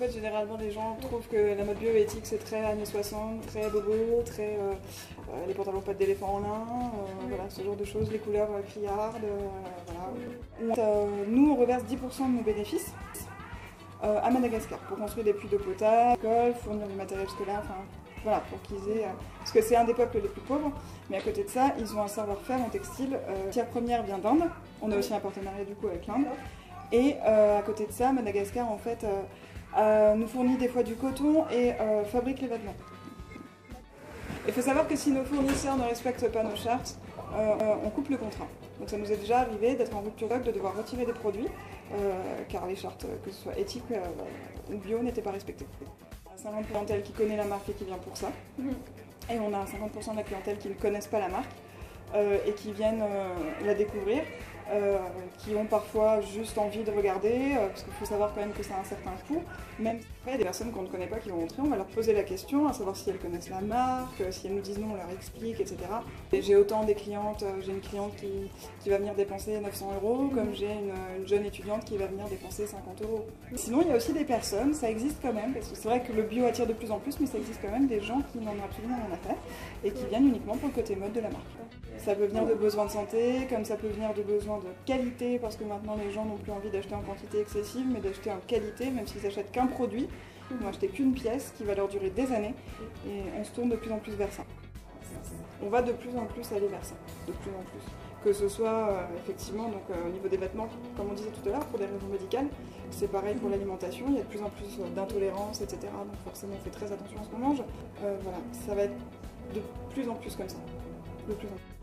fait, généralement, les gens trouvent que la mode bio-éthique, c'est très années 60, très bobo, très les pantalons pas d'éléphant en lin, voilà, ce genre de choses, les couleurs criardes, voilà. Nous, on reverse 10% de nos bénéfices à Madagascar pour construire des puits d'eau potable, fournir du matériel scolaire, enfin, voilà, pour qu'ils aient... parce que c'est un des peuples les plus pauvres, mais à côté de ça, ils ont un savoir-faire en textile. La matière première vient d'Inde, on a aussi un partenariat du coup avec l'Inde. Et à côté de ça, Madagascar en fait nous fournit des fois du coton et fabrique les vêtements. Il faut savoir que si nos fournisseurs ne respectent pas nos chartes, on coupe le contrat. Donc ça nous est déjà arrivé d'être en rupture de devoir retirer des produits, car les chartes, que ce soit éthiques ou bio, n'étaient pas respectées. On a 50% de la clientèle qui connaît la marque et qui vient pour ça. Et on a 50% de la clientèle qui ne connaissent pas la marque et qui viennent la découvrir. Qui ont parfois juste envie de regarder, parce qu'il faut savoir quand même que ça a un certain coût. Même après, il y a des personnes qu'on ne connaît pas qui vont rentrer, on va leur poser la question, à savoir si elles connaissent la marque, si elles nous disent non, on leur explique, etc. Et j'ai autant des clientes, j'ai une cliente qui va venir dépenser 900 €, comme j'ai une jeune étudiante qui va venir dépenser 50 €. Sinon, il y a aussi des personnes, ça existe quand même, parce que c'est vrai que le bio attire de plus en plus, mais ça existe quand même des gens qui n'en ont absolument rien à faire, et qui viennent uniquement pour le côté mode de la marque. Ça peut venir de besoins de santé, comme ça peut venir de besoins de qualité, parce que maintenant les gens n'ont plus envie d'acheter en quantité excessive, mais d'acheter en qualité, même s'ils n'achètent qu'un produit. Ils vont acheter qu'une pièce qui va leur durer des années, et on se tourne de plus en plus vers ça. On va de plus en plus aller vers ça, de plus en plus. Que ce soit effectivement donc, au niveau des vêtements, comme on disait tout à l'heure, pour des raisons médicales, c'est pareil pour l'alimentation, il y a de plus en plus d'intolérance, etc. Donc forcément on fait très attention à ce qu'on mange. Voilà, ça va être de plus en plus comme ça, de plus en plus.